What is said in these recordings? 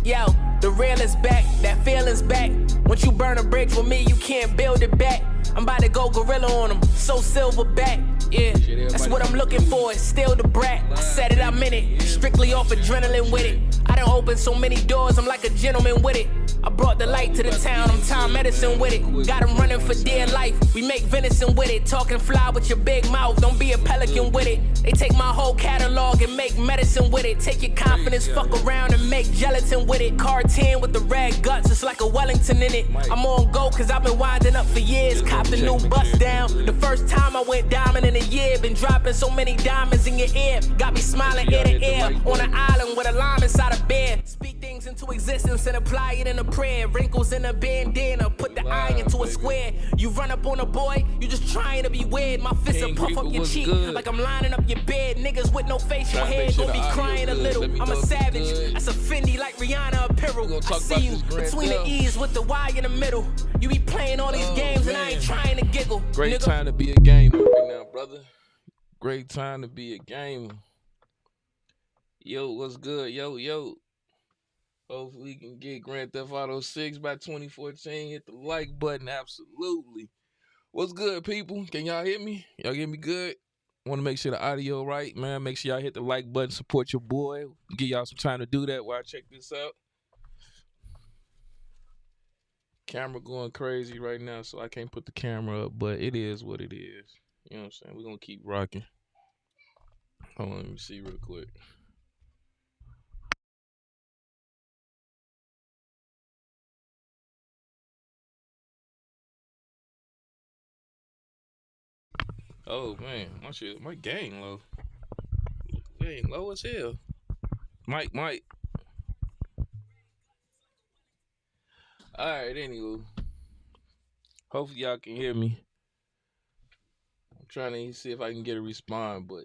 Yo, the real is back, that feeling's back. Once you burn a bridge with me, you can't build it back. I'm about to go gorilla on them, so silverback. Yeah, that's what I'm looking for, it's still the brat. I said it, I'm in it, strictly off adrenaline with it. I done opened so many doors, I'm like a gentleman with it. I brought the light to the town, I'm Tom Medicine with it. Got him running for dear life, we make venison with it. Talking fly with your big mouth, don't be a pelican with it. They take my whole catalog and make medicine with it. Take your confidence, fuck around and make gelatin with it. Car 10 with the red guts, it's like a Wellington in it. I'm on go cause I've been winding up for years. Copped a new bust down, the first time I went diamond in a year. Been dropping so many diamonds in your ear, got me smiling ear to ear. On an island with a lime inside a bed. Speak things into existence and apply it in a prayer. Wrinkles in a bandana, put the eye into a square. You run up on a boy, you just trying to be weird. My fists will puff up your cheek like I'm lining up your bed. Niggas with no facial hair gon' be crying a little. I'm a savage, that's a Fendi like Rihanna apparel. I see you between the E's with the Y in the middle. You be playing all these games and I ain't trying to giggle. Great time to be a gamer right now, brother. Great time to be a gamer. Yo, what's good? Yo. Hopefully we can get Grand Theft Auto 6 by 2014. Hit the like button, absolutely. What's good, people? Can y'all hear me? Y'all hear me good? Want to make sure the audio right, man. Make sure y'all hit the like button, support your boy. Give y'all some time to do that while I check this out. Camera going crazy right now, so I can't put the camera up, but it is what it is. You know what I'm saying? We're going to keep rocking. Hold on, let me see real quick. Oh, man. My gain low. Gain low as hell. Mike. Alright, anywho. Hopefully y'all can hear me. I'm trying to see if I can get a response, but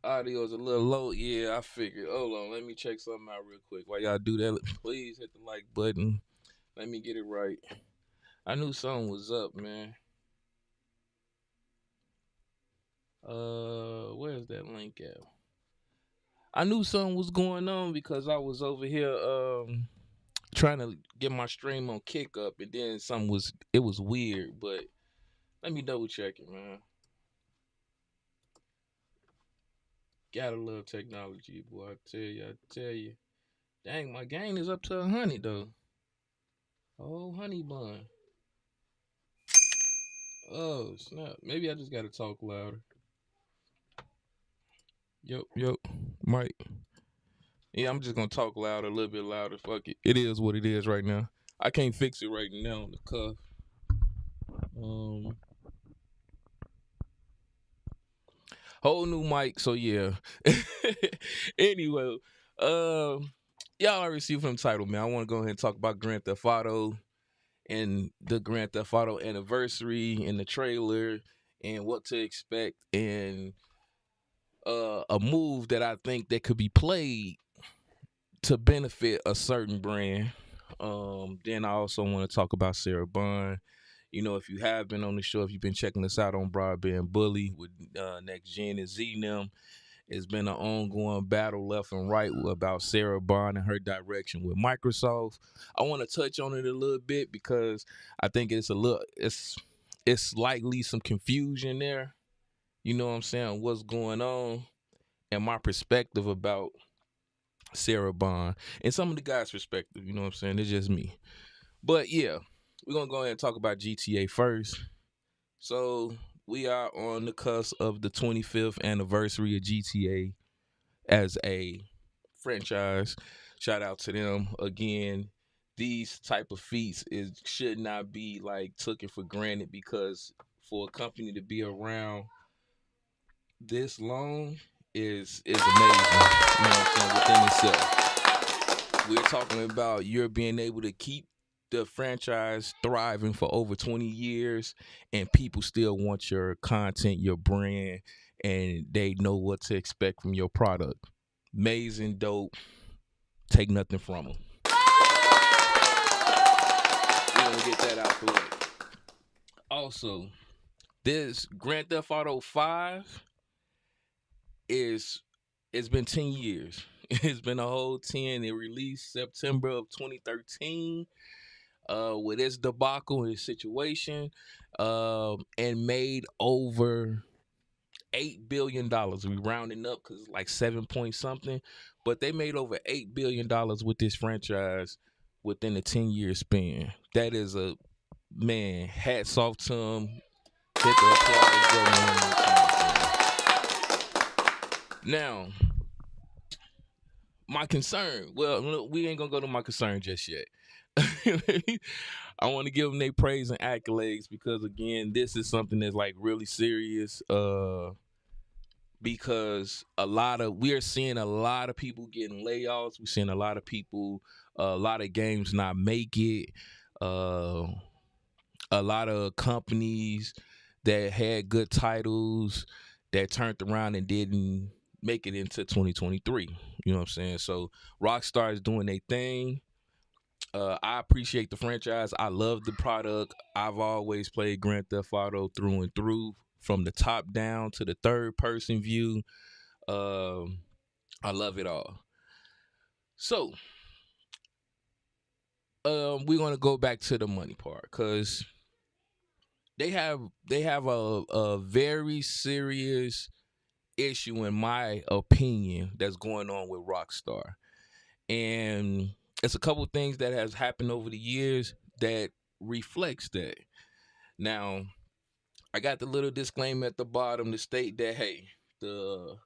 audio is a little low. Yeah, I figured. Hold on, let me check something out real quick. While y'all do that, please hit the like button. Let me get it right. I knew something was up, man. Where's that link at? I knew something was going on because I was over here trying to get my stream on kick up, and then it was weird, but let me double check it, man. Gotta love technology, boy. I tell you. Dang, my gain is up to 100 though. Oh, honey bun. Oh, snap. Maybe I just gotta talk louder. Yo, Mike. Yeah, I'm just gonna talk louder, a little bit louder. Fuck it. It is what it is right now. I can't fix it right now on the cuff. Whole new mic, so yeah. Anyway, y'all already see from the title, man. I want to go ahead and talk about Grand Theft Auto and the Grand Theft Auto anniversary and the trailer and what to expect and a move that I think that could be played to benefit a certain brand. Then I also want to talk about Sara Bond. You know, if you have been on the show, if you've been checking us out on Broadband Bully with Next Gen and Z-Nem, it's been an ongoing battle left and right about Sara Bond and her direction with Microsoft. I want to touch on it a little bit because I think it's likely some confusion there. You know what I'm saying? What's going on and my perspective about Sara Bond and some of the guys' perspective. You know what I'm saying? It's just me. But yeah, we're going to go ahead and talk about GTA first. So we are on the cusp of the 25th anniversary of GTA as a franchise. Shout out to them. Again, these type of feats should not be like taken for granted because for a company to be around this long is amazing. You know what I'm saying? Within itself. We're talking about you're being able to keep the franchise thriving for over 20 years and people still want your content, your brand, and they know what to expect from your product. Amazing, dope. Take nothing from them. We're going to get that out the way. Also, this Grand Theft Auto 5 is It's been 10 years. It's been a whole 10. It released September of 2013 with its debacle and its situation, and made over $8 billion. We rounding up because it's like 7 point something, but they made over $8 billion with this franchise within a 10-year span. That is a man. Hats off to them. Hit the applause button one more time. Now, my concern. Well, look, we ain't gonna go to my concern just yet. I want to give them their praise and accolades because again, this is something that's like really serious. Because we are seeing a lot of people getting layoffs. We're seeing a lot of people, a lot of games not make it. A lot of companies that had good titles that turned around and didn't make it into 2023. You know what I'm saying? So Rockstar is doing their thing. I appreciate the franchise. I love the product. I've always played Grand Theft Auto through and through, from the top down to the third person view. I love it all. So, we're gonna go back to the money part because they have a very serious issue, in my opinion, that's going on with Rockstar, and it's a couple things that has happened over the years that reflects that. Now, I got the little disclaimer at the bottom to state that hey, the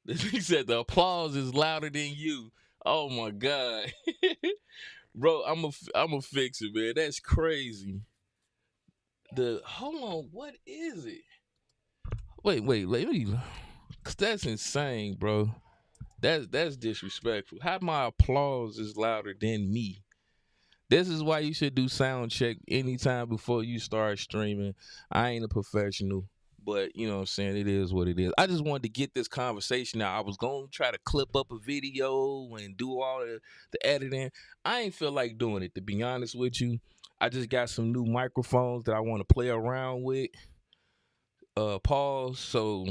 he said the applause is louder than you. Oh my god, bro, I'm a fix it, man. That's crazy. The hold on, what is it? Wait, let me. Cause that's insane, bro. That's disrespectful. How my applause is louder than me? This is why you should do sound check anytime before you start streaming. I ain't a professional, but you know what I'm saying, it is what it is. I just wanted to get this conversation out. I was going to try to clip up a video and do all the editing. I ain't feel like doing it, to be honest with you. I just got some new microphones that I want to play around with. Pause. So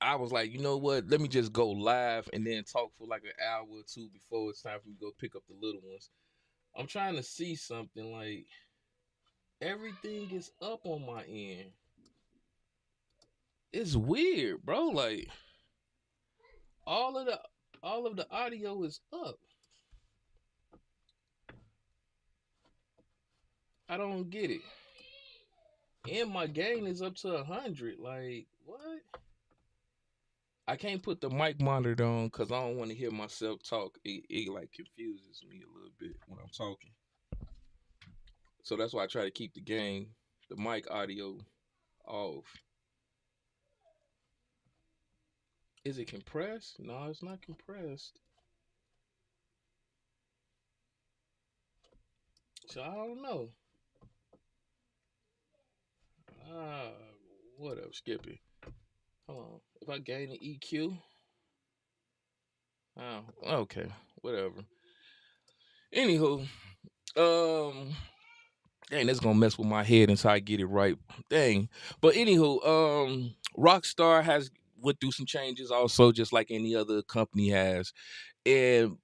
I was like, you know what? Let me just go live and then talk for like an hour or two before it's time for me to go pick up the little ones. I'm trying to see something, like everything is up on my end. It's weird, bro. Like all of the audio is up. I don't get it. And my gain is up to 100. Like what? I can't put the mic monitor on because I don't want to hear myself talk. It like confuses me a little bit when I'm talking. So that's why I try to keep the mic audio off. Is it compressed? No, it's not compressed. So I don't know. Ah, what up, Skippy? Hold on. If I gain an EQ, oh, okay, whatever. Anywho, um, dang, that's gonna mess with my head until I get it right. Dang, but anywho, Rockstar has went through some changes also, just like any other company has.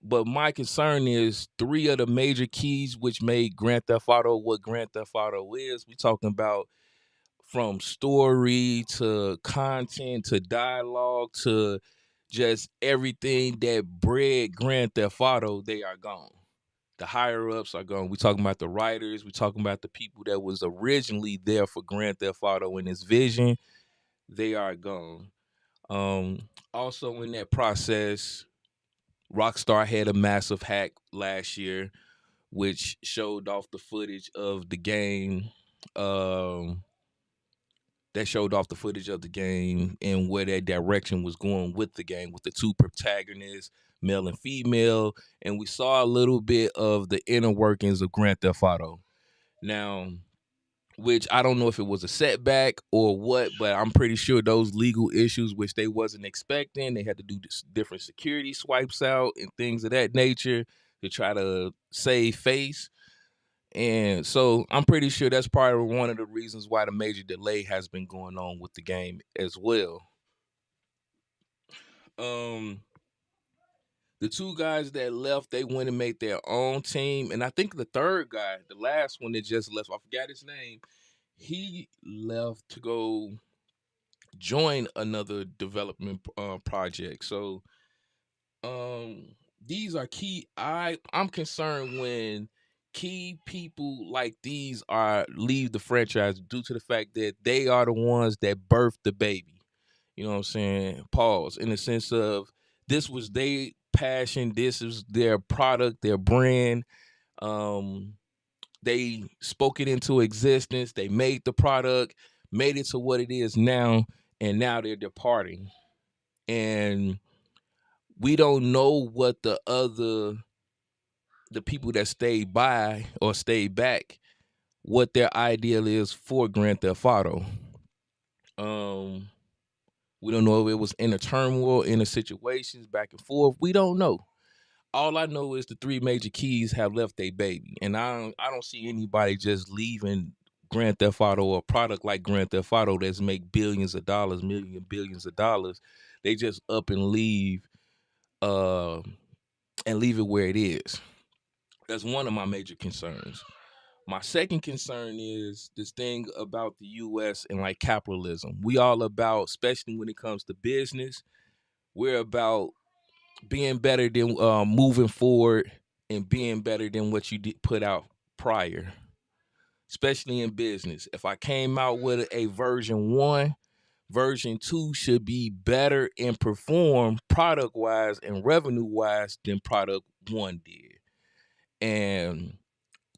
But my concern is three of the major keys which made Grand Theft Auto what Grand Theft Auto is. We talking about from story to content to dialogue to just everything that bred Grand Theft Auto. They are gone. The higher ups are gone. We talking about the writers. We talking about the people that was originally there for Grand Theft Auto and its vision. They are gone. Also in that process, Rockstar had a massive hack last year, which showed off the footage of the game. That showed off the footage of the game and where that direction was going with the game, with the two protagonists, male and female, and we saw a little bit of the inner workings of Grand Theft Auto. Now, which I don't know if it was a setback or what, but I'm pretty sure those legal issues, which they wasn't expecting, they had to do different security swipes out and things of that nature to try to save face. And so I'm pretty sure that's probably one of the reasons why the major delay has been going on with the game as well. Um, the two guys that left, they went and made their own team, and I think the third guy, the last one that just left, I forgot his name. He left to go join another development project. So um these are key. I'm concerned when key people like these are leave the franchise due to the fact that they are the ones that birthed the baby. You know what I'm saying? Pause. In the sense of this was their passion, this is their product, their brand. Um they spoke it into existence, they made the product, made it to what it is now, and now they're departing. And we don't know what the people that stayed by or stayed back, what their ideal is for Grand Theft Auto. Um, we don't know if it was inner turmoil, inner situations, back and forth. We don't know. All I know is the three major keys have left their baby, and I don't see anybody just leaving Grand Theft Auto or a product like Grand Theft Auto that's make billions of dollars, millions billions of dollars. They just up uh, and leave it where it is. That's one of my major concerns. My second concern is this thing about the US and like capitalism. We all about, especially when it comes to business, we're about being better than moving forward and being better than what you did put out prior, especially in business. If I came out with a version 1, version 2 should be better and perform product wise and revenue wise than product 1 did. And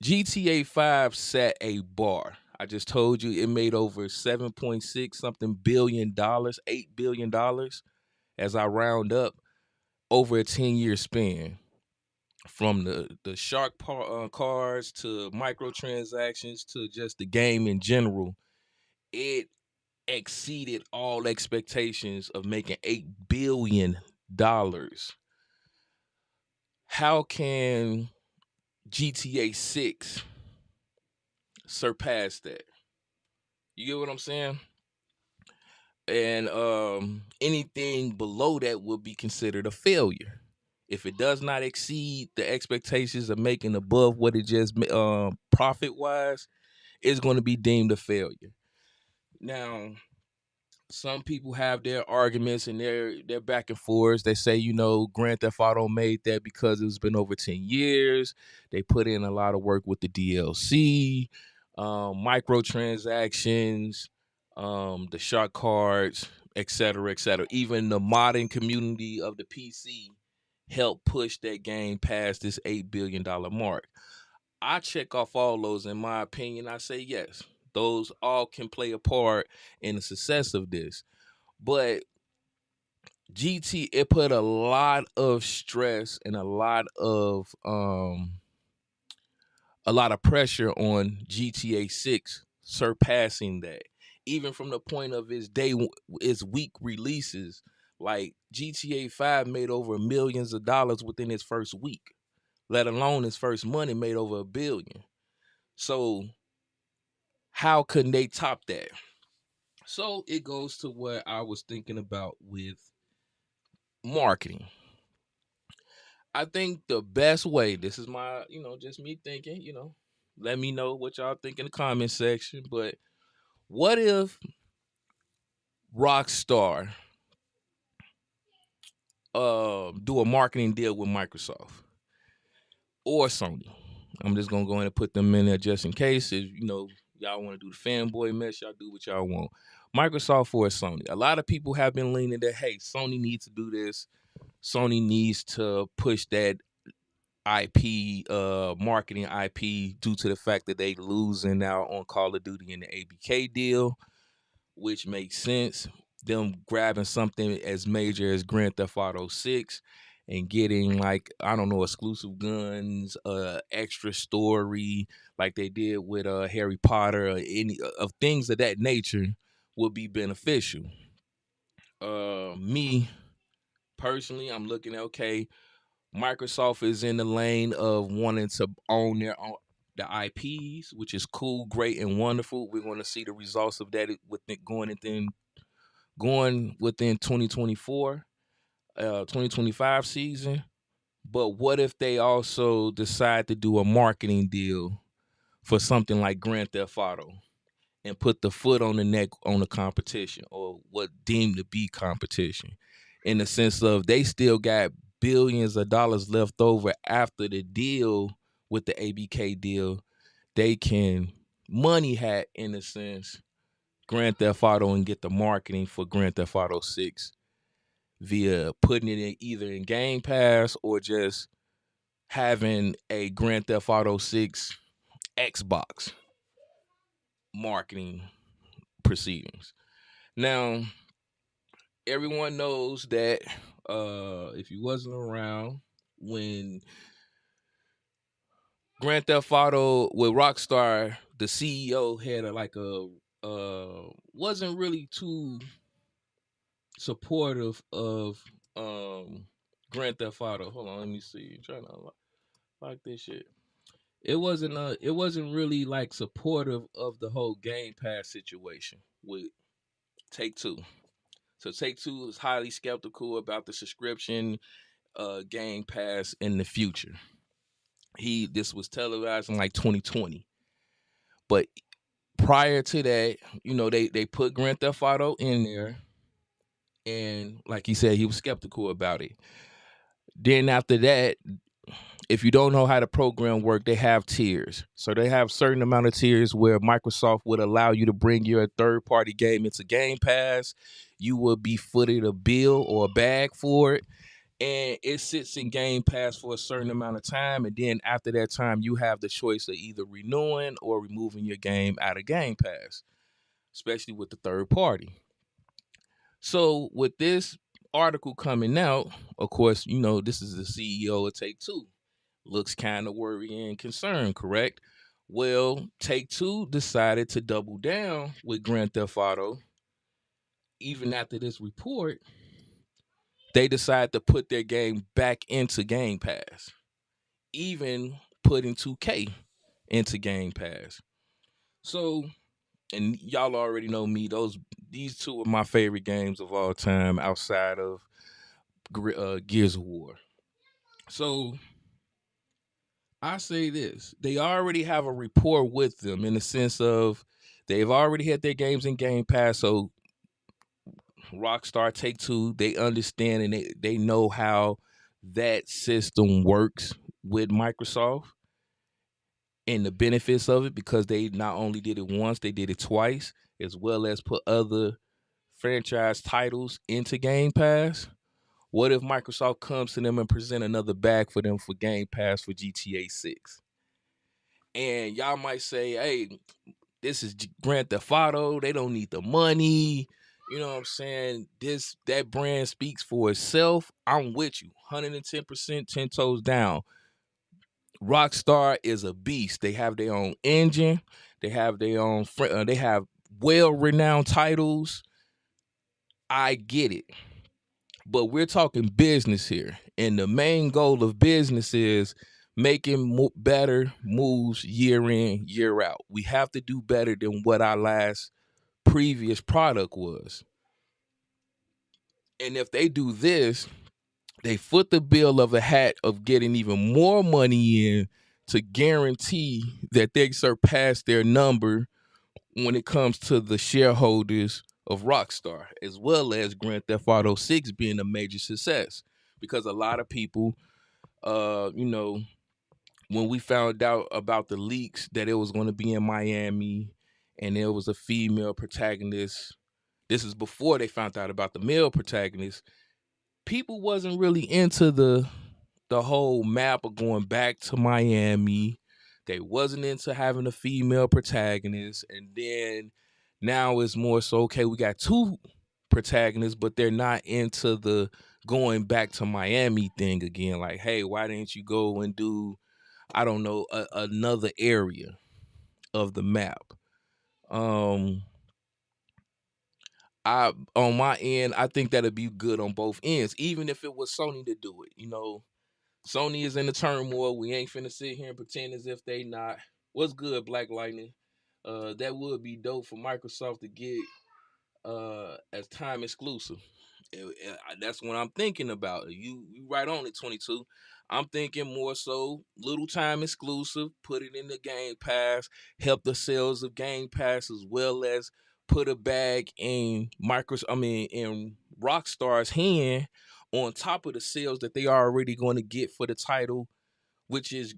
GTA 5 set a bar. I just told you it made over 7.6 something billion dollars, $8 billion as I round up over a 10-year span. From the cards to microtransactions to just the game in general, it exceeded all expectations of making $8 billion. How can GTA 6 surpass that? You get what I'm saying? And anything below that will be considered a failure. If it does not exceed the expectations of making above what it just profit wise, it's going to be deemed a failure. Now, some people have their arguments and their back and forths. They say, Grand Theft Auto made that because it's been over 10 years. They put in a lot of work with the DLC, microtransactions, the shark cards, et cetera, et cetera. Even the modding community of the PC helped push that game past this $8 billion mark. I check off all those in my opinion. I say yes, those all can play a part in the success of this. But GT, it put a lot of stress and a lot of pressure on GTA 6 surpassing that. Even from the point of its week releases, like GTA 5 made over millions of dollars within its first week, let alone its first month, it made over $1 billion. So how couldn't they top that? So it goes to what I was thinking about with marketing. I think the best way, this is my, just me thinking, let me know what y'all think in the comment section. But what if Rockstar do a marketing deal with Microsoft or Sony? I'm just gonna go ahead and put them in there just in case. If y'all want to do the fanboy mess, y'all do what y'all want. Microsoft or Sony. A lot of people have been leaning that, hey, Sony needs to do this. Sony needs to push that IP, marketing IP, due to the fact that they losing out on Call of Duty in the ABK deal, which makes sense. Them grabbing something as major as Grand Theft Auto 6 and getting, like, I don't know, exclusive guns, extra story like they did with Harry Potter, or any of things of that nature would be beneficial. Me personally, I'm looking at, okay, Microsoft is in the lane of wanting to own their own the IPs, which is cool, great, and wonderful. We're going to see the results of that going within 2024. 2025 season. But what if they also decide to do a marketing deal for something like Grand Theft Auto and put the foot on the neck on the competition, or what deemed to be competition, in the sense of they still got billions of dollars left over after the deal with the ABK deal. They can money hat, in a sense, Grand Theft Auto and get the marketing for Grand Theft Auto 6 via putting it in either in Game Pass or just having a Grand Theft Auto 6 Xbox marketing proceedings. Now, everyone knows that if you wasn't around when Grand Theft Auto with Rockstar, the CEO had wasn't really too supportive of Grand Theft Auto. Hold on, let me see. I'm trying to unlock this shit. It wasn't really like supportive of the whole Game Pass situation with Take Two. So Take Two is highly skeptical about the subscription Game Pass in the future. This was televised in like 2020. But prior to that, they put Grand Theft Auto in there, and like he said, he was skeptical about it. Then after that, if you don't know how the program work, they have tiers. So they have certain amount of tiers where Microsoft would allow you to bring your third-party game into Game Pass. You will be footed a bill or a bag for it, and it sits in Game Pass for a certain amount of time. And then after that time, you have the choice of either renewing or removing your game out of Game Pass, especially with the third party. So with this article coming out, of course, this is the CEO of Take Two. Looks kind of worried and concerned, correct? Well, Take Two decided to double down with Grand Theft Auto. Even after this report, they decided to put their game back into Game Pass, even putting 2K into Game Pass. So, and y'all already know me; these two are my favorite games of all time, outside of Gears of War. So I say this: they already have a rapport with them, in the sense of they've already had their games in Game Pass. So Rockstar, Take Two, they understand and they know how that system works with Microsoft and the benefits of it, because they not only did it once, they did it twice, as well as put other franchise titles into Game Pass. What if Microsoft comes to them and present another bag for them for Game Pass for GTA 6? And y'all might say, hey, this is Grand Theft Auto. They don't need the money. You know what I'm saying? That brand speaks for itself. I'm with you. 110%, 10 toes down. Rockstar is a beast. They have their own engine. They have their own they have well-renowned titles. I get it. But we're talking business here. And the main goal of business is making better moves year in, year out. We have to do better than what our last previous product was. And if they do this, they foot the bill of a hat of getting even more money in to guarantee that they surpass their number when it comes to the shareholders of Rockstar, as well as Grand Theft Auto 6 being a major success. Because a lot of people, when we found out about the leaks that it was going to be in Miami and there was a female protagonist, this is before they found out about the male protagonist, people wasn't really into the whole map of going back to Miami. They wasn't into having a female protagonist. And then now it's more so, okay, we got two protagonists, but they're not into the going back to Miami thing again. Like, hey, why didn't you go and do, I don't know, another area of the map? I on my end, I think that'd be good on both ends, even if it was Sony to do it. Sony is in the turmoil. We ain't finna sit here and pretend as if they not. What's good, Black Lightning? That would be dope for Microsoft to get as time exclusive. That's what I'm thinking about. You right on it, 22. I'm thinking more so little time exclusive, put it in the Game Pass, help the sales of Game Pass as well as put a bag in in Rockstar's hand on top of the sales that they are already going to get for the title, which is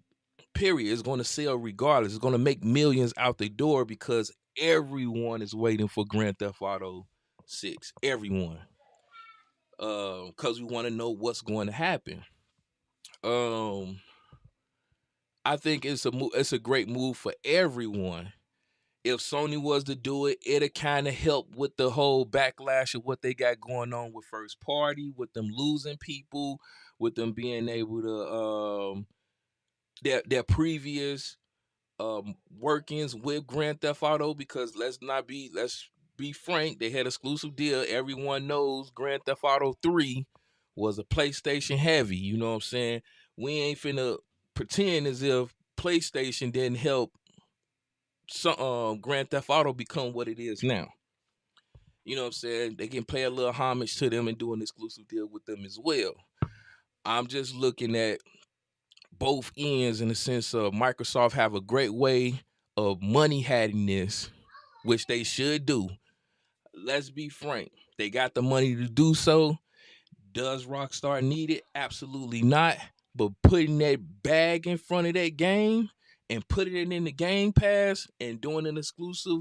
period is going to sell regardless. It's going to make millions out the door because everyone is waiting for Grand Theft Auto 6. Everyone. Because we want to know what's going to happen. Um, I think it's a great move for everyone. If Sony was to do it, it'd kind of help with the whole backlash of what they got going on with first party, with them losing people, with them being able to their previous workings with Grand Theft Auto. Because let's be frank, they had exclusive deal. Everyone knows Grand Theft Auto 3 was a PlayStation heavy. You know what I'm saying? We ain't finna pretend as if PlayStation didn't help Grand Theft Auto become what it is now. You know what I'm saying? They can pay a little homage to them and do an exclusive deal with them as well. I'm just looking at both ends in the sense of Microsoft have a great way of money having this, which they should do. Let's be frank. They got the money to do so. Does Rockstar need it? Absolutely not. But putting that bag in front of that game and putting it in the Game Pass and doing an exclusive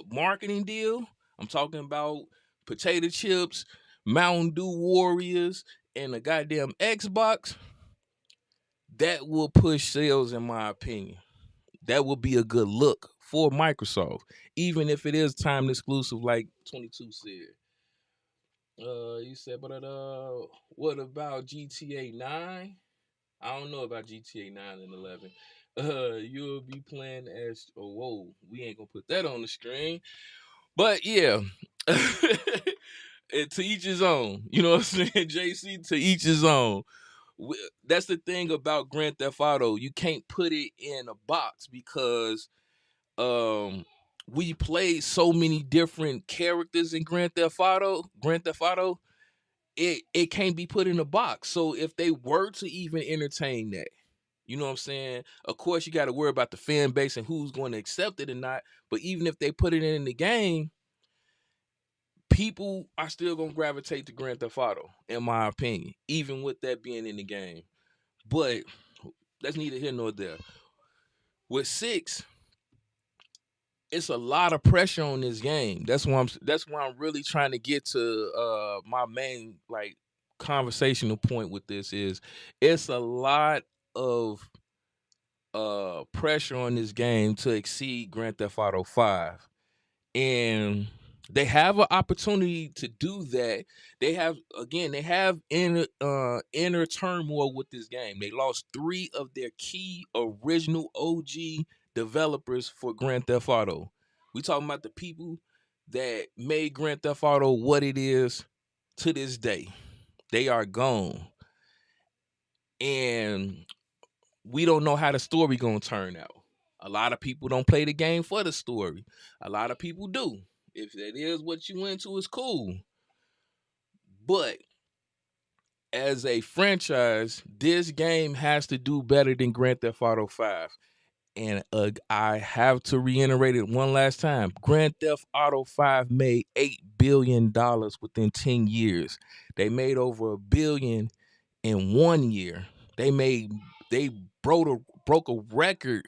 marketing deal, I'm talking about potato chips, Mountain Dew Warriors, and a goddamn Xbox, that will push sales in my opinion. That will be a good look for Microsoft, even if it is time exclusive, like 22 said. You said, but what about GTA 9? I don't know about GTA 9 and 11. You'll be playing as. Oh, whoa, we ain't gonna put that on the screen. But yeah, to each his own. You know what I'm saying, JC? To each his own. That's the thing about Grand Theft Auto. You can't put it in a box because we played so many different characters in Grand Theft Auto. It can't be put in a box. So if they were to even entertain that, you know what I'm saying? Of course, you got to worry about the fan base and who's going to accept it or not. But even if they put it in the game, people are still going to gravitate to Grand Theft Auto, in my opinion, even with that being in the game. But that's neither here nor there. With 6, it's a lot of pressure on this game. That's why I'm really trying to get to my main like conversational point with this is it's a lot of pressure on this game to exceed Grand Theft Auto 5. And they have an opportunity to do that. They have inner turmoil with this game. They lost 3 of their key original OG developers for Grand Theft Auto. We talking about the people that made Grand Theft Auto what it is to this day. They are gone. And we don't know how the story gonna turn out. A lot of people don't play the game for the story. A lot of people do. If that is what you into, it's cool. But as a franchise, this game has to do better than Grand Theft Auto 5. And I have to reiterate it one last time. Grand Theft Auto 5 made $8 billion within 10 years. They made over $1 billion in 1 year. They broke a record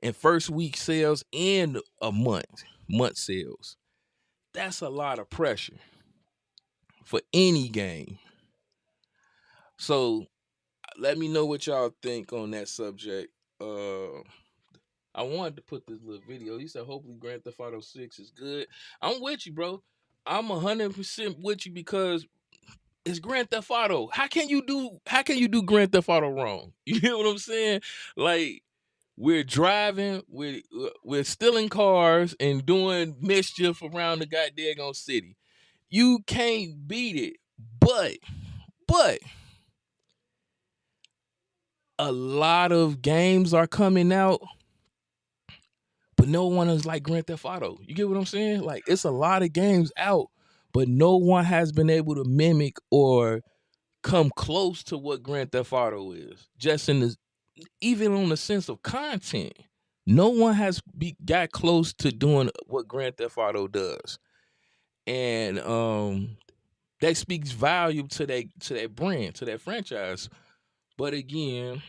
in first week sales and a month sales. That's a lot of pressure for any game. So let me know what y'all think on that subject. I wanted to put this little video. He said, hopefully Grand Theft Auto 6 is good. I'm with you, bro. I'm 100% with you because it's Grand Theft Auto. How can you do Grand Theft Auto wrong? You know what I'm saying? Like, we're driving, we're stealing cars and doing mischief around the goddamn city. You can't beat it. But a lot of games are coming out, but no one is like Grand Theft Auto. You get what I'm saying? Like, it's a lot of games out, but no one has been able to mimic or come close to what Grand Theft Auto is. Just in the even on the sense of content, no one has got close to doing what Grand Theft Auto does, and that speaks value to that brand, to that franchise. But again,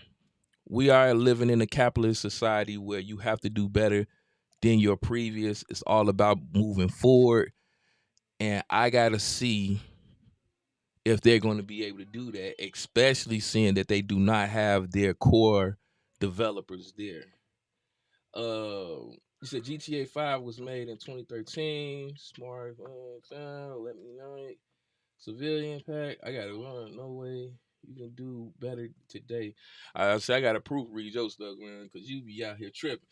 we are living in a capitalist society where you have to do better than your previous. It's all about moving forward, and I gotta see if they're going to be able to do that, especially seeing that they do not have their core developers there. You said GTA 5 was made in 2013. Smart, let me know it. Civilian pack. I gotta run. No way you can do better today. I say I gotta proofread your stuff, man, because you be out here tripping.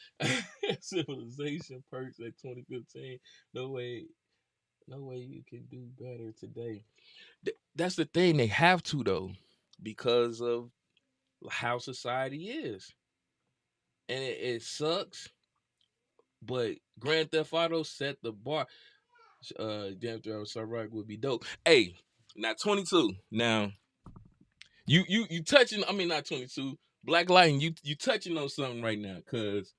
Civilization perks at 2015. No way you can do better today. That's the thing. They have to though, because of how society is, and it sucks. But Grand Theft Auto set the bar. Damn Driver So Right would be dope. Hey, now 22. Now you touching. I mean, not 22. Black Lightning. You touching on something right now, cause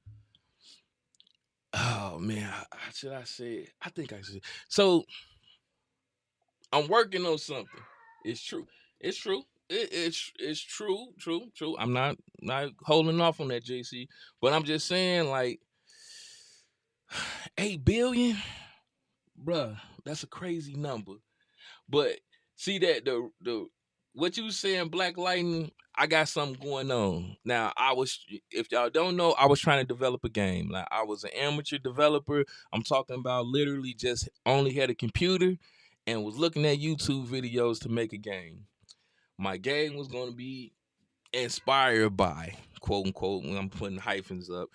oh man, should I say it? I think I should. So I'm working on something. It's true. It's true. It's true. True. I'm not holding off on that, JC. But I'm just saying, like, 8 billion, bruh. That's a crazy number. But see that the what you saying, Black Lightning, I got something going on. Now if y'all don't know, I was trying to develop a game. Like I was an amateur developer. I'm talking about literally just only had a computer and was looking at YouTube videos to make a game. My game was gonna be inspired by, quote unquote, when I'm putting hyphens up,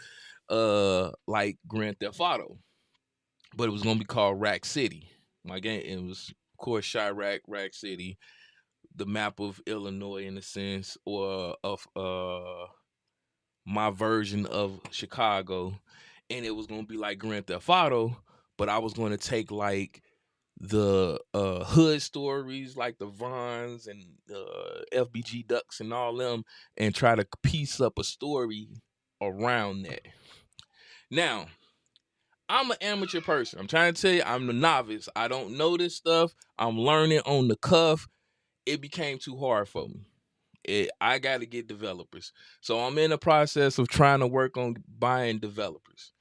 like Grand Theft Auto. But it was gonna be called Rack City. My game, it was of course Chirac, Rack City, the map of Illinois in a sense, or of my version of Chicago, and it was gonna be like Grand Theft Auto, but I was gonna take like the hood stories, like the Vons and FBG Ducks and all them, and try to piece up a story around that. Now, I'm an amateur person. I'm trying to tell you, I'm the novice. I don't know this stuff. I'm learning on the cuff. It became too hard for me. I got to get developers. So I'm in the process of trying to work on buying developers.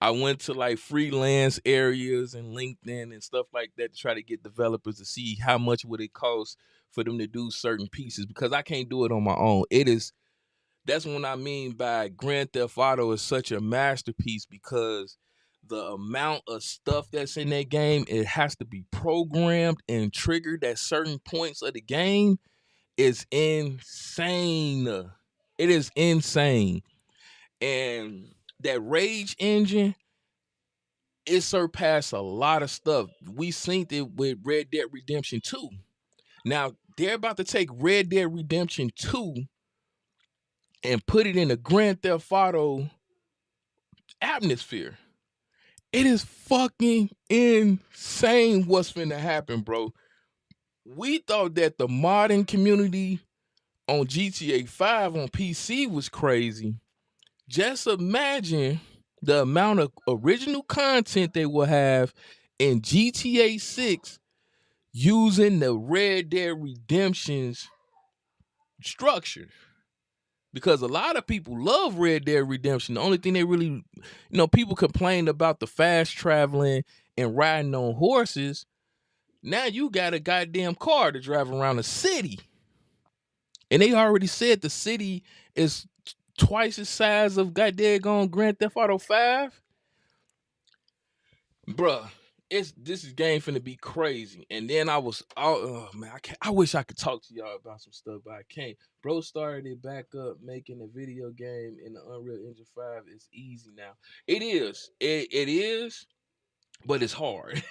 I went to like freelance areas and LinkedIn and stuff like that to try to get developers to see how much would it cost for them to do certain pieces, because I can't do it on my own. That's what I mean by Grand Theft Auto is such a masterpiece, because the amount of stuff that's in that game, it has to be programmed and triggered at certain points of the game, is insane. It is insane. And that Rage engine, it surpassed a lot of stuff. We seen it with Red Dead Redemption 2. Now, they're about to take Red Dead Redemption 2 and put it in a Grand Theft Auto atmosphere. It is fucking insane what's finna happen, bro. We thought that the modding community on GTA 5 on PC was crazy. Just imagine the amount of original content they will have in GTA 6 using the Red Dead Redemption's structure. Because a lot of people love Red Dead Redemption. The only thing they really, people complain about the fast traveling and riding on horses. Now you got a goddamn car to drive around the city. And they already said the city is twice the size of goddamn Grand Theft Auto 5. Bruh, this is game finna be crazy. And then oh man, I wish I could talk to y'all about some stuff, but I can't. Bro started it back up making a video game in the Unreal Engine 5. It's easy now. It is. It is, but it's hard.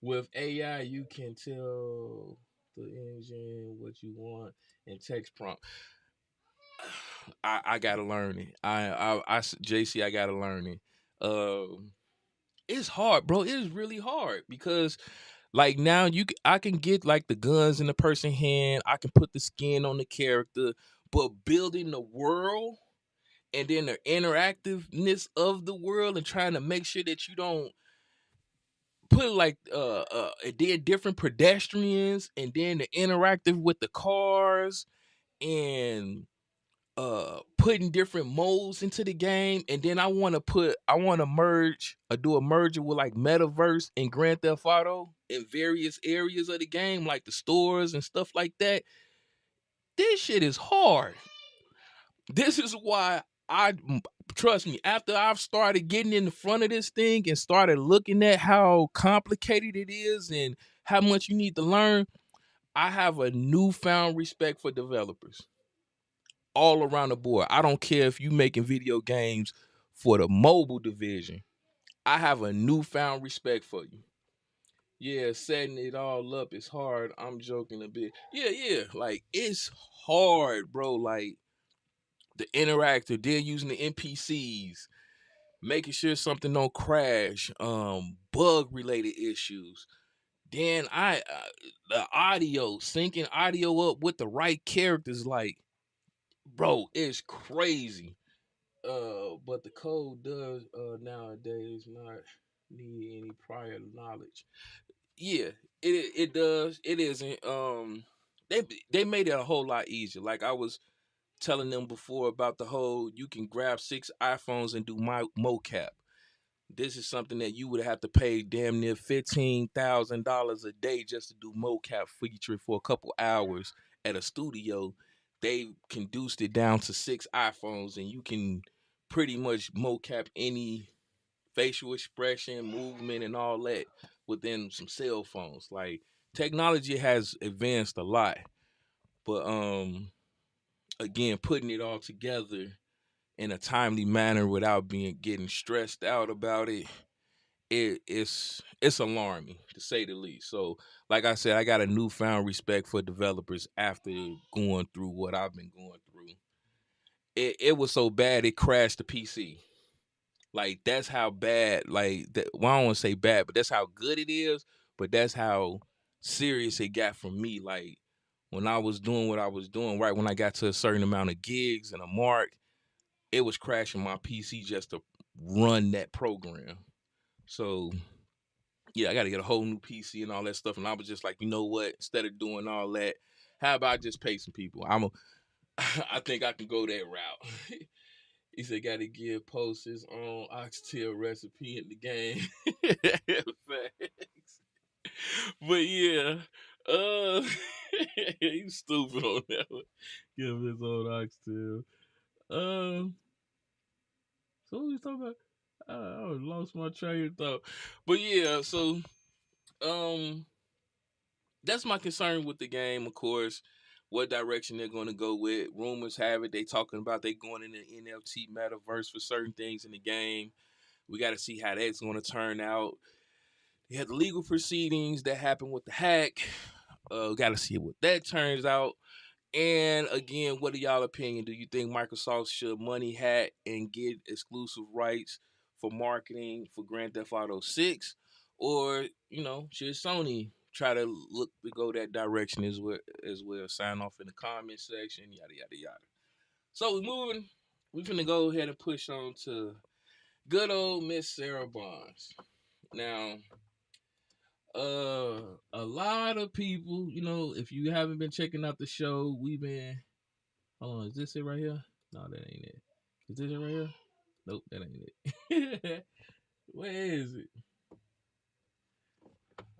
With AI, you can tell the engine what you want and text prompt. I gotta learn it. JC, I gotta learn it. it's hard, bro. It is really hard because like now I can get like the guns in the person's hand. I can put the skin on the character, but building the world and then the interactiveness of the world and trying to make sure that you don't put like and then different pedestrians and then the interactive with the cars and putting different modes into the game, and then I want to merge or do a merger with like metaverse and Grand Theft Auto in various areas of the game like the stores and stuff like that. This shit is hard. This is why trust me, after I've started getting in the front of this thing and started looking at how complicated it is and how much you need to learn, I have a newfound respect for developers all around the board. I don't care if you making video games for the mobile division. I have a newfound respect for you. Yeah, setting it all up is hard. I'm joking a bit. Yeah. Like it's hard, bro. Like the interactive, they're using the NPCs, making sure something don't crash, bug related issues. Then the audio, syncing audio up with the right characters, like, bro, it's crazy. But the code does nowadays not need any prior knowledge. Yeah, it does. It isn't. They made it a whole lot easier. Like I was telling them before about the whole you can grab 6 iPhones and do my mocap. This is something that you would have to pay damn near $15,000 a day just to do mocap feature for a couple hours at a studio. They reduced it down to 6 iPhones, and you can pretty much mocap any facial expression, movement, and all that within some cell phones. Like technology has advanced a lot, but again, putting it all together in a timely manner without being getting stressed out about it, it's alarming to say the least. So, like I said, I got a newfound respect for developers after going through what I've been going through. It was so bad it crashed the PC. Like that's how bad. Like that. Well, I don't want to say bad, but that's how good it is. But that's how serious it got from me. Like when I was doing what I was doing, right when I got to a certain amount of gigs and a mark, it was crashing my PC just to run that program. So yeah, I got to get a whole new PC and all that stuff. And I was just like, you know what? Instead of doing all that, how about I just pay some people? I think I can go that route. He said, got to give posts his own oxtail recipe in the game. Facts. But yeah, uh, he's stupid on that one. Give him his own oxtail. So what we talking about? I lost my train of thought. But yeah, so um, that's my concern with the game. Of course, what direction they're going to go with. Rumors have it they talking about they going in the NFT metaverse for certain things in the game. We got to see how that's going to turn out. They had the legal proceedings that happened with the hack. Got to see what that turns out. And again, what are y'all opinion? Do you think Microsoft should money hack and get exclusive rights for marketing for Grand Theft Auto 6? Or, should Sony try to look to go that direction as well? Sign off in the comment section, yada yada yada. So we're finna go ahead and push on to good old Miss Sara Barnes. Now, a lot of people, if you haven't been checking out the show, we've been. Hold on, is this it right here? No, that ain't it. Is this it right here? Nope, that ain't it. Where is it?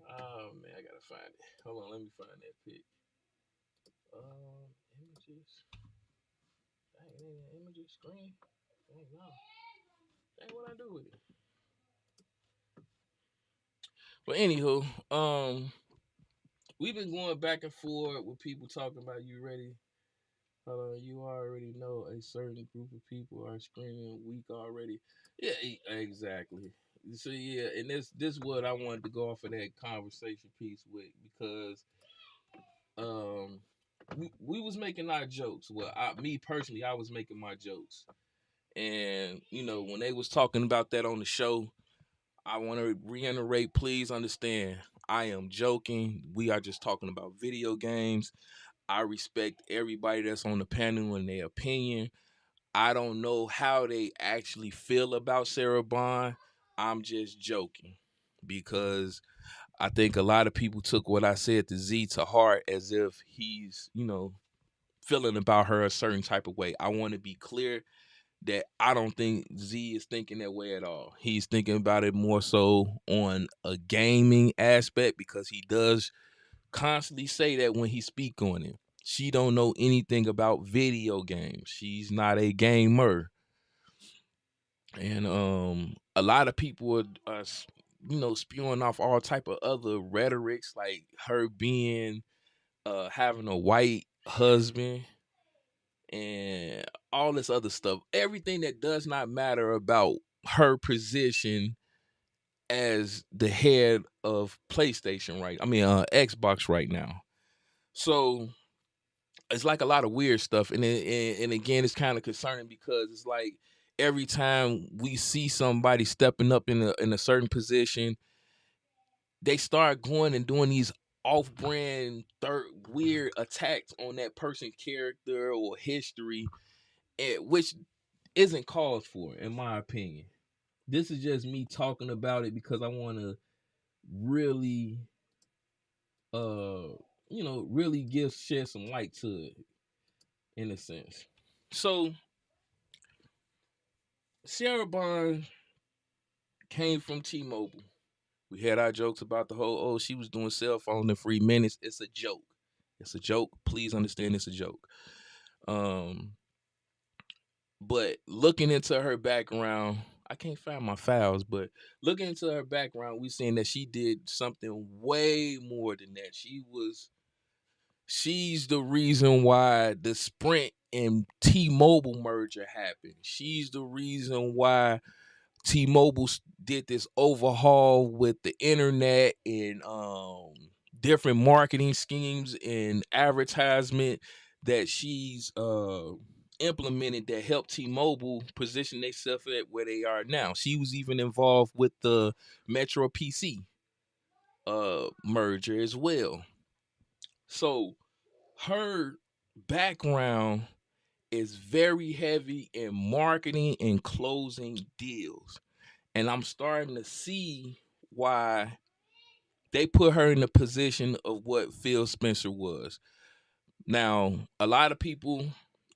Oh man, I gotta find it. Hold on, let me find that pic. Images. Dang, it ain't an images screen. Dang, no. Dang, what I do with it? But anywho, we've been going back and forth with people talking about you ready. You already know a certain group of people are screaming weak already. Yeah, exactly. So yeah, and this what I wanted to go off of that conversation piece with because we was making our jokes. Well, me personally, I was making my jokes, and when they was talking about that on the show, I want to reiterate, please understand, I am joking. We are just talking about video games. I respect everybody that's on the panel and their opinion. I don't know how they actually feel about Sarah Bond. I'm just joking because I think a lot of people took what I said to Z to heart as if he's, feeling about her a certain type of way. I want to be clear that I don't think Z is thinking that way at all. He's thinking about it more so on a gaming aspect because he does constantly say that when he speak on it. She don't know anything about video games. She's not a gamer. And a lot of people are spewing off all type of other rhetorics like her being having a white husband and all this other stuff. Everything that does not matter about her position as the head of PlayStation, right? I mean, Xbox right now. So it's like a lot of weird stuff, and again, it's kind of concerning because it's like every time we see somebody stepping up in a certain position, they start going and doing these off-brand third weird attacks on that person's character or history, which isn't called for, in my opinion. This is just me talking about it because I want to really, really shed some light to it, in a sense. So Sarah Bond came from T-Mobile. We had our jokes about the whole, she was doing cell phone in free minutes. It's a joke. It's a joke. Please understand it's a joke. But looking into her background, I can't find my files, but looking into her background, we seen that she did something way more than that. She's the reason why the Sprint and T-Mobile merger happened. She's the reason why T-Mobile did this overhaul with the internet and different marketing schemes and advertisement that she's implemented that helped T-Mobile position themselves at where they are now. She was even involved with the Metro PC merger as well. So her background is very heavy in marketing and closing deals. And I'm starting to see why they put her in the position of what Phil Spencer was. Now, a lot of people,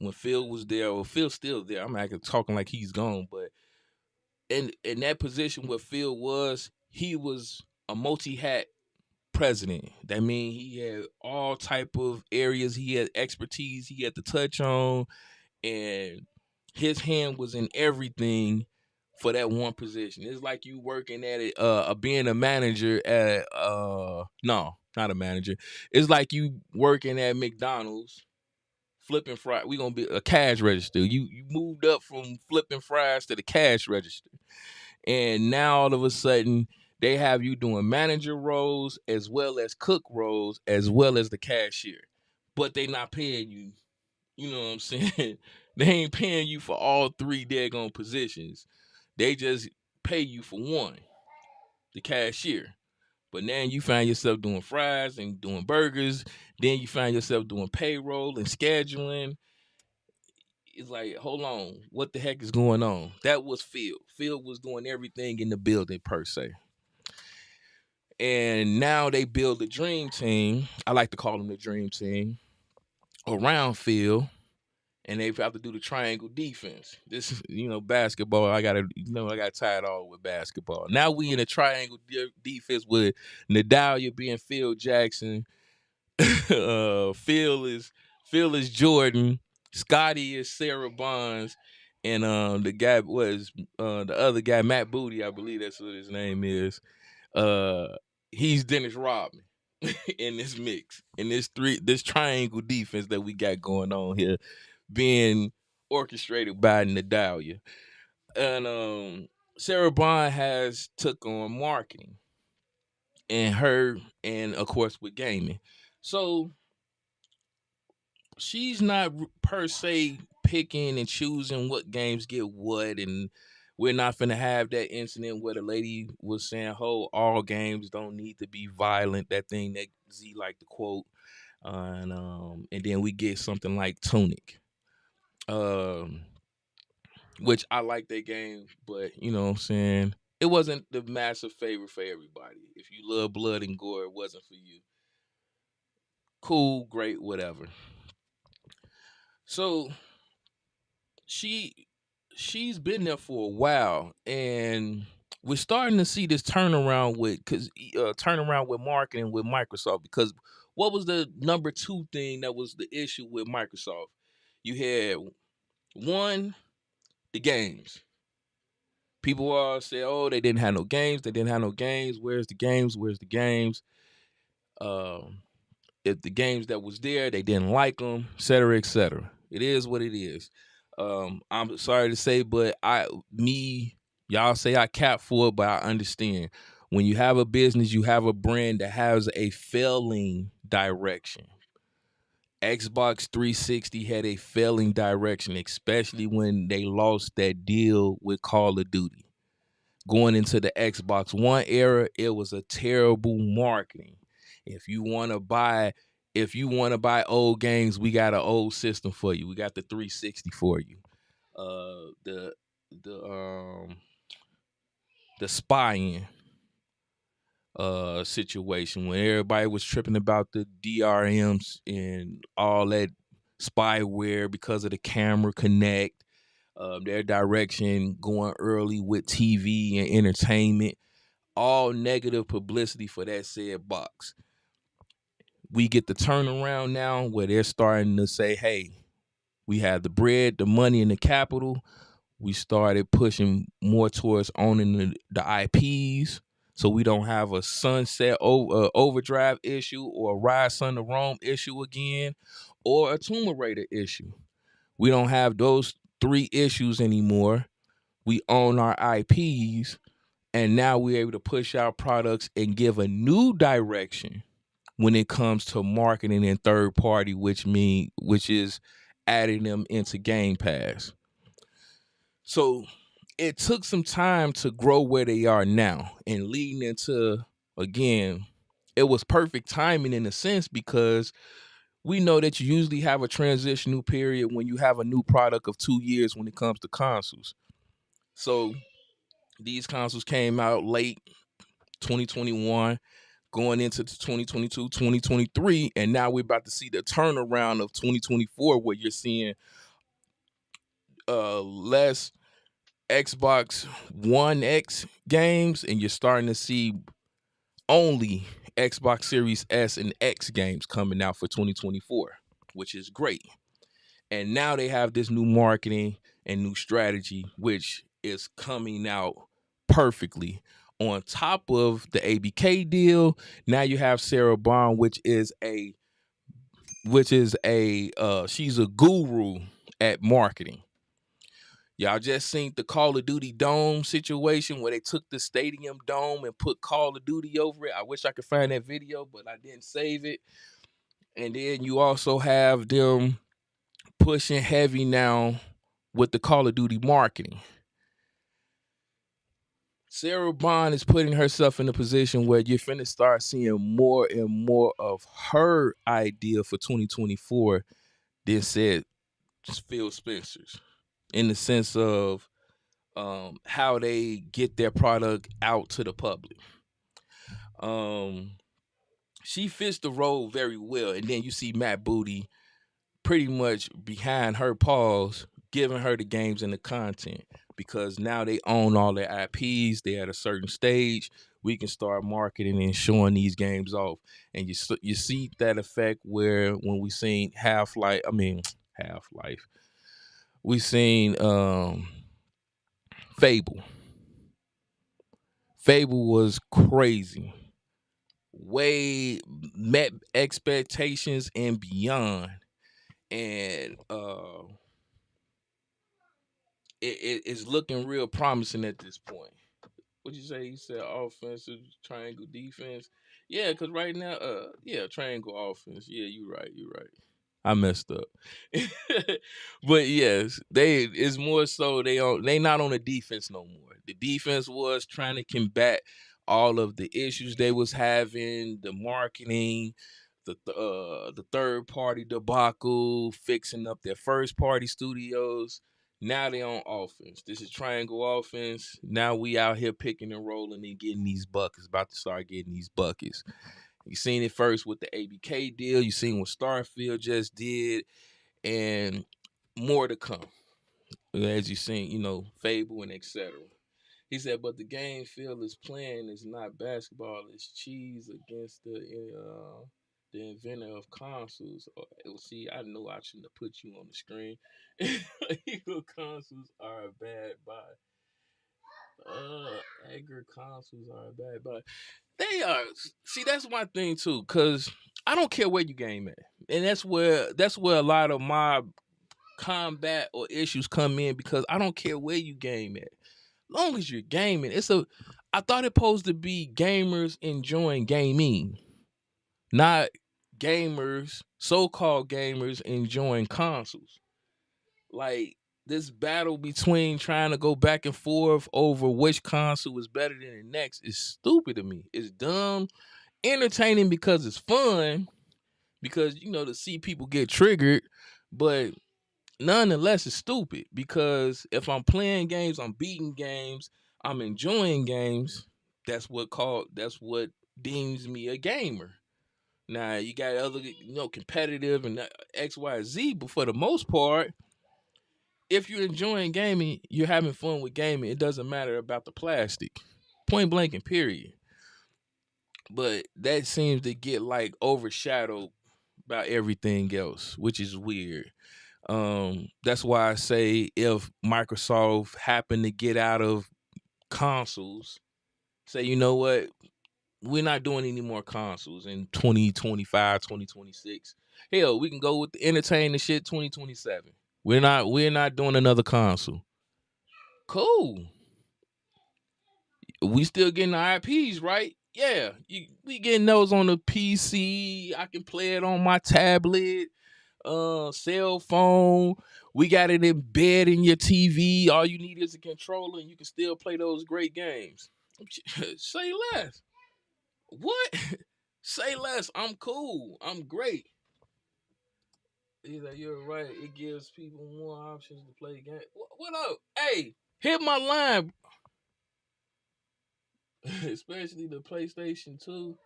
when Phil was there, or Phil's still there, I'm not talking like he's gone, but in that position where Phil was, he was a multi-hat president. That means he had all type of areas he had expertise he had to touch on, and his hand was in everything for that one position. It's like you working at it, being a manager at no, not a manager. It's like you working at McDonald's flipping fries. We gonna be a cash register. You moved up from flipping fries to the cash register, and now all of a sudden they have you doing manager roles as well as cook roles as well as the cashier, but they not paying you. You know what I'm saying? They ain't paying you for all three daggone positions. They just pay you for one, the cashier. But now you find yourself doing fries and doing burgers. Then you find yourself doing payroll and scheduling. It's like, hold on, what the heck is going on? That was Phil. Phil was doing everything in the building per se. And now they build the dream team. I like to call them the dream team around Phil. And they have to do the triangle defense. This is, basketball. I got tied all with basketball. Now we in a triangle defense with Nadalia being Phil Jackson, Phil is Jordan, Scotty is Sarah Bonds, and the guy was the other guy, Matt Booty, I believe that's what his name is. He's Dennis Rodman in this mix, in this triangle defense that we got going on here, being orchestrated by Nadalia. And Sarah Bond has took on marketing and of course with gaming. So she's not per se picking and choosing what games get what and We're not finna have that incident where the lady was saying, "Oh, all games don't need to be violent." That thing that Z like to quote, and then we get something like Tunic, um, which I like that game, but you know what I'm saying, it wasn't the massive favorite for everybody. If you love blood and gore, it wasn't for you. Cool, great, whatever. So she she's been there for a while, and we're starting to see this turnaround with turnaround with marketing with Microsoft. Because what was the number two thing that was the issue with Microsoft? You had one, the games. People all say, "Oh, they didn't have no games. They didn't have no games. Where's the games? Where's the games?" Um, if the games that was there, they didn't like them, et cetera, et cetera. It is what it is. I'm sorry to say, but y'all say I cap for it, but I understand. When you have a business, you have a brand that has a failing direction. Xbox 360 had a failing direction, especially when they lost that deal with Call of Duty. Going into the Xbox One era, it was a terrible marketing. If you want to buy old games, we got an old system for you. We got the 360 for you. The the the spying situation when everybody was tripping about the DRMs and all that spyware because of the camera connect, their direction going early with TV and entertainment, all negative publicity for that said box. We get the turnaround now where they're starting to say, hey, we have the bread, the money, and the capital. We started pushing more towards owning the IPs, so we don't have a Sunset Overdrive issue or a Rise Son of Rome issue again, or a Tomb Raider issue. We don't have those three issues anymore. We own our IPs, and now we're able to push out products and give a new direction when it comes to marketing and third party, which is adding them into Game Pass. So it took some time to grow where they are now, and leading into, again, it was perfect timing in a sense, because we know that you usually have a transitional period when you have a new product of 2 years when it comes to consoles. So these consoles came out late 2021, going into 2022, 2023, and now we're about to see the turnaround of 2024, where you're seeing less Xbox One X games, and you're starting to see only Xbox Series S and X games coming out for 2024, which is great. And now they have this new marketing and new strategy, which is coming out perfectly. On top of the ABK deal, now you have Sara Bond, she's a guru at marketing. Y'all just seen the Call of Duty Dome situation where they took the stadium dome and put Call of Duty over it. I wish I could find that video, but I didn't save it. And then you also have them pushing heavy now with the Call of Duty marketing. Sara Bond is putting herself in a position where you're finna start seeing more and more of her idea for 2024 than said Phil Spencer's, in the sense of how they get their product out to the public. She fits the role very well, and then you see Matt Booty pretty much behind her paws, giving her the games and the content, because now they own all their IPs. They're at a certain stage. We can start marketing and showing these games off, and you see that effect where when we seen Half-Life, we seen Fable. Fable was crazy. Way met expectations and beyond. And it is looking real promising at this point. What'd you say? You said offensive triangle defense. Yeah, because right now, triangle offense. Yeah, you're right. I messed up. But yes, it's more so they not on the defense no more. The defense was trying to combat all of the issues they was having, the marketing, the third party debacle, fixing up their first party studios. Now they on offense. This is triangle offense. Now we out here picking and rolling and getting these buckets. About to start getting these buckets. You seen it first with the ABK deal. You seen what Starfield just did, and more to come. As you seen, Fable and etc. He said, but the game Phil is playing is not basketball. It's cheese against the inventor of consoles. See, I know I shouldn't have put you on the screen. Illegal consoles are a bad buy. Edgar consoles are a bad buy. They are. See, that's my thing too, cause I don't care where you game at, and that's where a lot of my combat or issues come in, because I don't care where you game at, long as you're gaming. I thought it supposed to be gamers enjoying gaming, not gamers, so-called gamers enjoying consoles. Like this battle between trying to go back and forth over which console is better than the next is stupid to me. It's dumb. Entertaining because it's fun, because to see people get triggered, but nonetheless it's stupid, because if I'm playing games, I'm beating games, I'm enjoying games, that's what deems me a gamer. Now you got other competitive and XYZ, but for the most part, if you're enjoying gaming, you're having fun with gaming. It doesn't matter about the plastic, point blank and period. But that seems to get like overshadowed by everything else, which is weird. That's why I say, if Microsoft happened to get out of consoles, say, you know what, we're not doing any more consoles in 2025, 2026. Hell, we can go with the entertaining shit 2027. We're not doing another console. Cool. We still getting the IPs, right? Yeah, we getting those on the PC. I can play it on my tablet, cell phone. We got it embedded in your TV. All you need is a controller, and you can still play those great games. Say less. What? Say less. I'm cool. I'm great. He's like, you're right. It gives people more options to play games. What up? Hey, hit my line. Especially the PlayStation 2.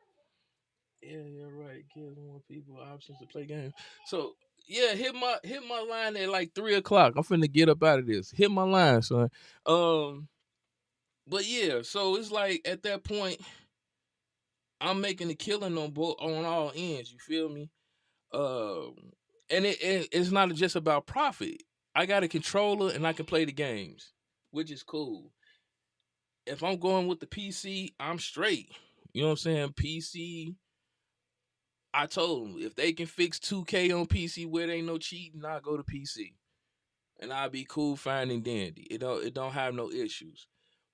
Yeah, you're right. Gives more people options to play games. So yeah, hit my line at like 3 o'clock. I'm finna get up out of this. Hit my line, son. But yeah, so it's like at that point, I'm making a killing on all ends. You feel me? And it's not just about profit. I got a controller and I can play the games, which is cool. If I'm going with the PC, I'm straight. You know what I'm saying? PC. I told them, if they can fix 2K on PC where there ain't no cheating, I'll go to PC, and I'll be cool, fine and dandy. It don't have no issues.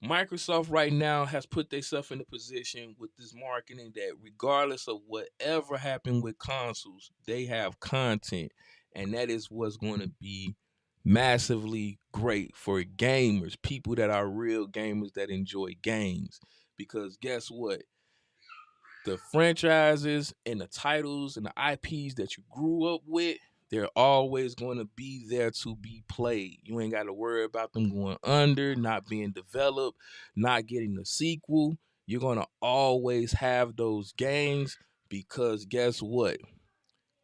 Microsoft right now has put themselves in a position with this marketing that regardless of whatever happened with consoles, they have content, and that is what's going to be massively great for gamers, people that are real gamers that enjoy games. Because guess what? The franchises and the titles and the IPs that you grew up with, they're always going to be there to be played. You ain't got to worry about them going under, not being developed, not getting a sequel. You're going to always have those games, because guess what?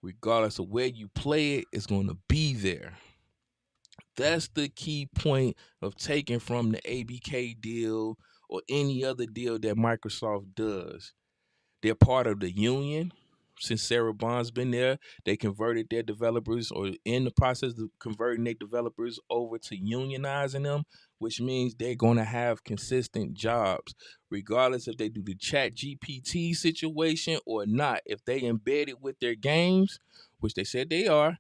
Regardless of where you play it, it's going to be there. That's the key point of taking from the ABK deal or any other deal that Microsoft does. They're part of the union. Since Sarah Bond's been there, they converted their developers, or in the process of converting their developers over to unionizing them, which means they're going to have consistent jobs, regardless if they do the Chat GPT situation or not. If they embed it with their games, which they said they are,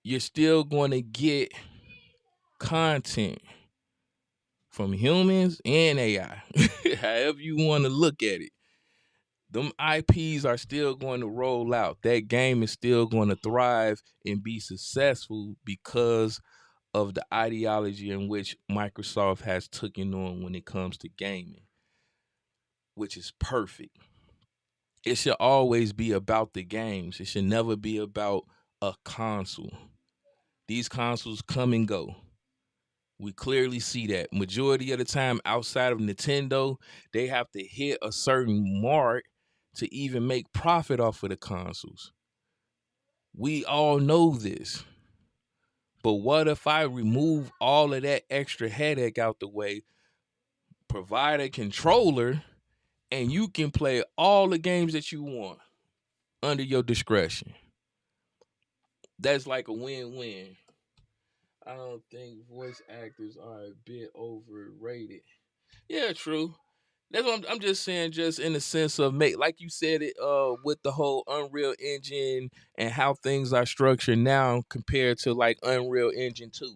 you're still going to get content from humans and AI, however you want to look at it. them IPs are still going to roll out. That game is still going to thrive and be successful because of the ideology in which Microsoft has taken on when it comes to gaming, which is perfect. It should always be about the games. It should never be about a console. These consoles come and go. We clearly see that. Majority of the time outside of Nintendo, they have to hit a certain mark to even make profit off of the consoles. We all know this. But what if I remove all of that extra headache out the way, provide a controller, and you can play all the games that you want under your discretion? That's like a win-win. I don't think voice actors are a bit overrated. Yeah, true. That's what I'm just saying, just in the sense of make, like you said it, with the whole Unreal Engine and how things are structured now compared to like Unreal Engine 2.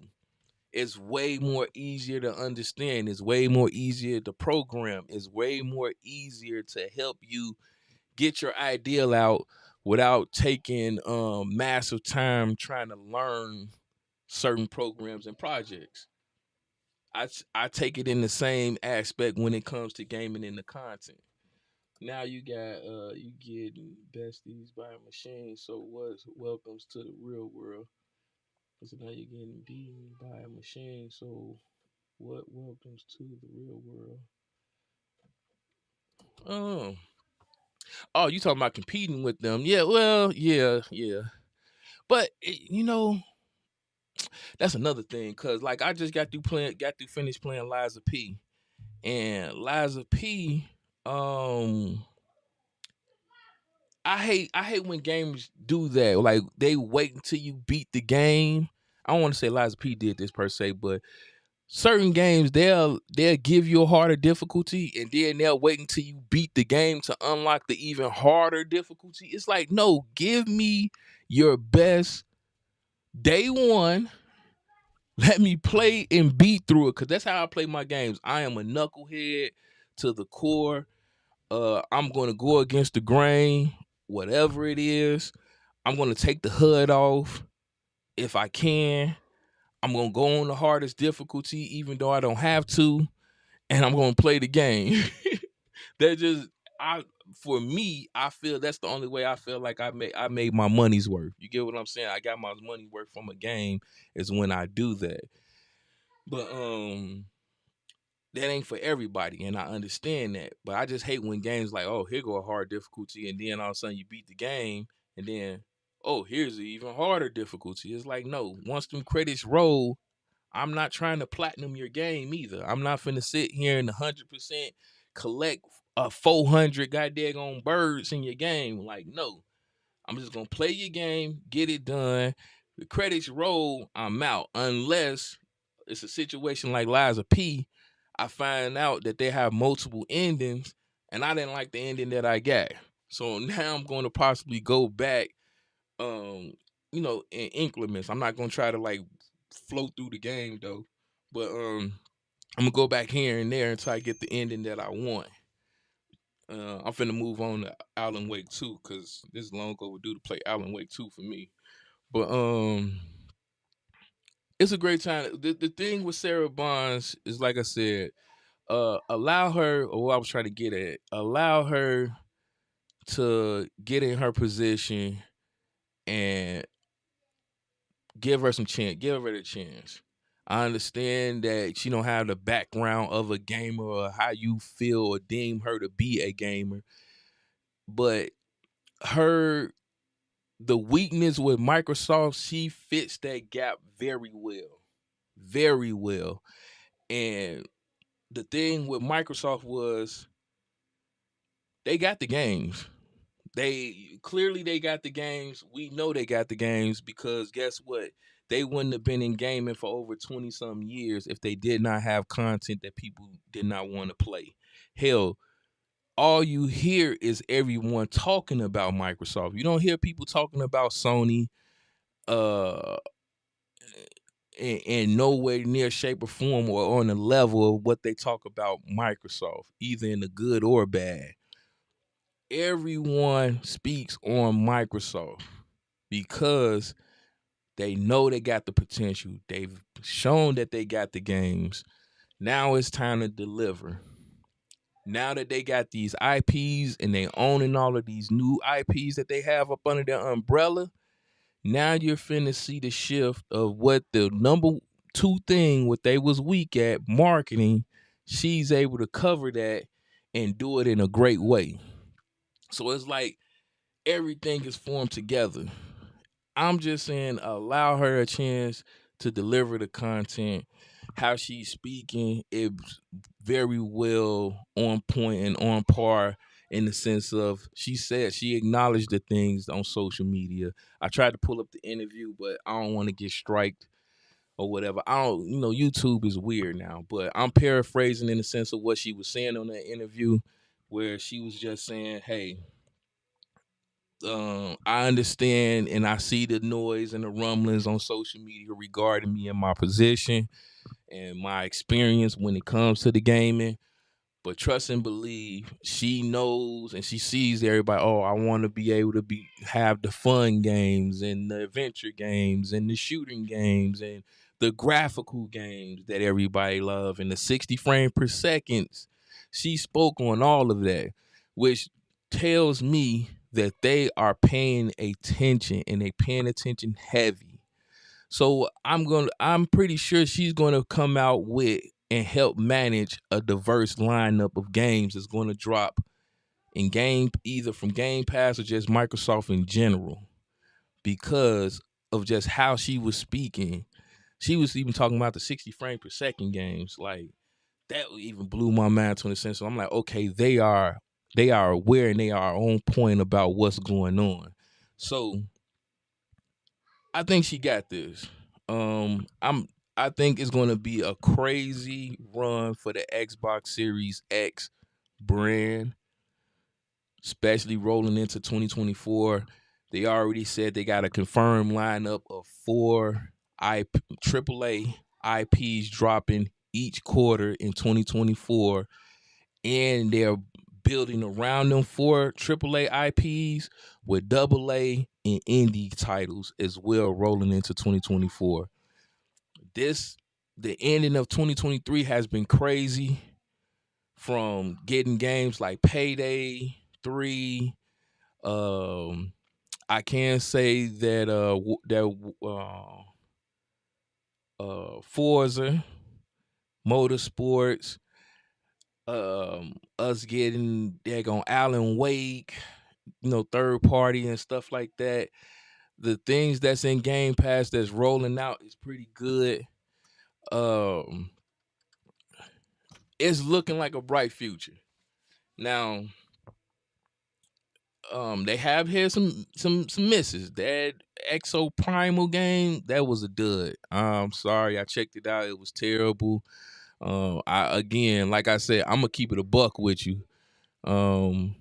It's way more easier to understand. It's way more easier to program. It's way more easier to help you get your ideal out without taking massive time trying to learn certain programs and projects. I take it in the same aspect when it comes to gaming and the content. Now you got you getting besties by a machine. So what welcomes to the real world? So now you're getting beaten by a machine. So what welcomes to the real world? Oh, oh, you talking about competing with them? Yeah, well, yeah, yeah. But that's another thing. Cause like I just got through finish playing Liza P, and Liza P, um, I hate when games do that. Like they wait until you beat the game. I don't want to say Liza P did this per se, but certain games they'll give you a harder difficulty and then they'll wait until you beat the game to unlock the even harder difficulty. It's like, no, give me your best day one. Let me play and beat through it, because that's how I play my games. I am a knucklehead to the core. I'm gonna go against the grain, whatever it is. I'm gonna take the HUD off if I can. I'm gonna go on the hardest difficulty, even though I don't have to, and I'm gonna play the game. That just I for me, I feel that's the only way I feel like I made my money's worth. You get what I'm saying? I got my money worth from a game is when I do that. But that ain't for everybody, and I understand that. But I just hate when games like, oh, here go a hard difficulty, and then all of a sudden you beat the game, and then, oh, here's an even harder difficulty. It's like, no, once them credits roll, I'm not trying to platinum your game either. I'm not finna sit here and 100% collect 400 goddamn birds in your game. Like, no, I'm just gonna play your game, get it done. The credits roll, I'm out. Unless it's a situation like Liza P, I find out that they have multiple endings, and I didn't like the ending that I got. So now I'm going to possibly go back, um, in increments. I'm not gonna try to like flow through the game though, but I'm gonna go back here and there until I get the ending that I want. I'm finna move on to Alan Wake 2 because this is long overdue to play Alan Wake 2 for me. But it's a great time. The thing with Sarah Bonds is, like I said, allow her, or what I was trying to get at, allow her to get in her position and give her some chance, give her the chance. I understand that she don't have the background of a gamer or how you feel or deem her to be a gamer, but her the weakness with Microsoft, she fits that gap very well. Very well. And the thing with Microsoft was they got the games. They got the games. We know they got the games because guess what? They wouldn't have been in gaming for over 20 some years if they did not have content that people did not want to play. Hell, all you hear is everyone talking about Microsoft. You don't hear people talking about Sony uh in no way near shape or form or on the level of what they talk about Microsoft, either in the good or bad. everyone speaks on Microsoft because they know they got the potential. They've shown that they got the games. Now it's time to deliver. Now that they got these IPs and they owning all of these new IPs that they have up under their umbrella, now you're finna see the shift of what the number two thing what they was weak at, marketing. She's able to cover that and do it in a great way. So it's like everything is formed together. I'm just saying allow her a chance to deliver the content. How she's speaking is very well on point and on par in the sense of she said she acknowledged the things on social media. I tried to pull up the interview, but I don't want to get striked or whatever. I don't, YouTube is weird now, but I'm paraphrasing in the sense of what she was saying on that interview, where she was just saying, "Hey, I understand and I see the noise and the rumblings on social media regarding me and my position and my experience when it comes to the gaming. But trust and believe, she knows and she sees everybody. Oh, I want to be able to have the fun games and the adventure games and the shooting games and the graphical games that everybody love and the 60 frame per seconds. She spoke on all of that, which tells me that they are paying attention and they paying attention heavy. So I'm pretty sure she's gonna come out with and help manage a diverse lineup of games that's gonna drop in game either from Game Pass or just Microsoft in general because of just how she was speaking. She was even talking about the 60 frame per second games. Like that even blew my mind to an extent. So I'm like, okay, they are aware and they are on point about what's going on. So I think she got this. I think it's going to be a crazy run for the Xbox Series X brand, especially rolling into 2024. They already said they got a confirmed lineup of 4 AAA IPs dropping each quarter in 2024, and they're building around them 4 AAA IPs with AA and indie titles as well rolling into 2024. The ending of 2023 has been crazy, from getting games like Payday 3. I can say that Forza Motorsports, us getting daggone Alan Wake, third party and stuff like that. The things that's in Game Pass that's rolling out is pretty good. Um, it's looking like a bright future. Now, they have had some misses. That Exo Primal game, that was a dud. I'm sorry, I checked it out. It was terrible. Like I said, I'm gonna keep it a buck with you. Um,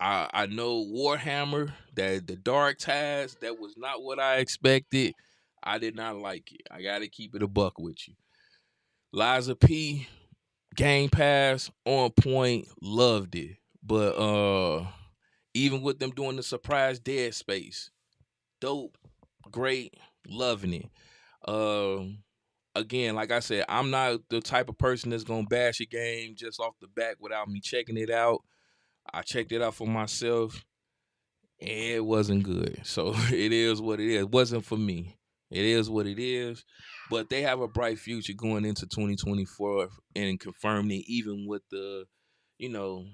I know Warhammer, that the Dark Tides, that was not what I expected. I did not like it. I gotta keep it a buck with you. Liza P, Game Pass, on point, loved it. But even with them doing the surprise Dead Space, dope, great, loving it. Again, like I said, I'm not the type of person that's gonna bash a game just off the bat without me checking it out. I checked it out for myself. It wasn't good. So it is what it is. It wasn't for me. It is what it is. But they have a bright future going into 2024 and confirming it, even with the, you know,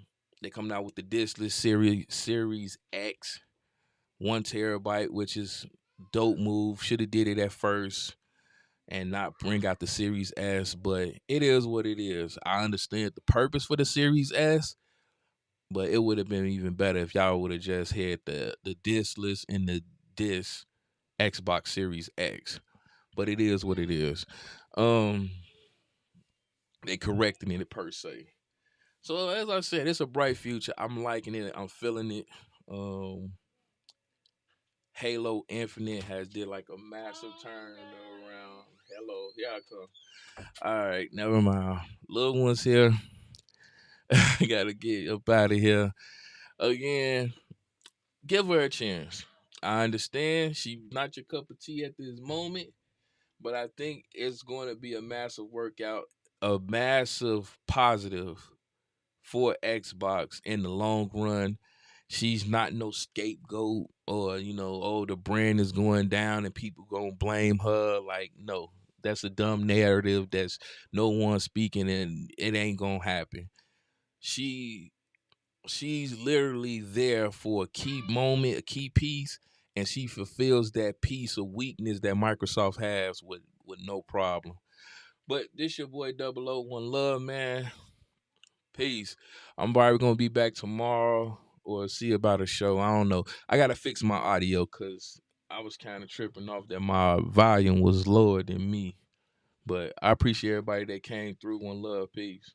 they coming out with the discless series X, 1 terabyte, which is dope move. Should have did it at first and not bring out the Series S, but it is what it is. I understand the purpose for the Series S, but it would have been even better if y'all would have just had the discless and the disc Xbox Series X. But it is what it is. Um, they correcting it per se. So as I said, it's a bright future. I'm liking it. I'm feeling it. Um, Halo Infinite has did like a massive turn around. Hello, here I come. All right, never mind. Little ones here. I gotta get up out of here. Again, give her a chance. I understand she's not your cup of tea at this moment, but I think it's going to be a massive workout, a massive positive for Xbox in the long run. She's not no scapegoat or, oh, the brand is going down and people gonna blame her. Like, no, that's a dumb narrative that's no one speaking and it ain't gonna happen. She she's literally there for a key moment, a key piece, and she fulfills that piece of weakness that Microsoft has with no problem. But this your boy 001 Love, man. Peace. I'm probably gonna be back tomorrow or see about a show. I don't know. I gotta fix my audio because I was kind of tripping off that my volume was lower than me. But I appreciate everybody that came through. One love. Peace.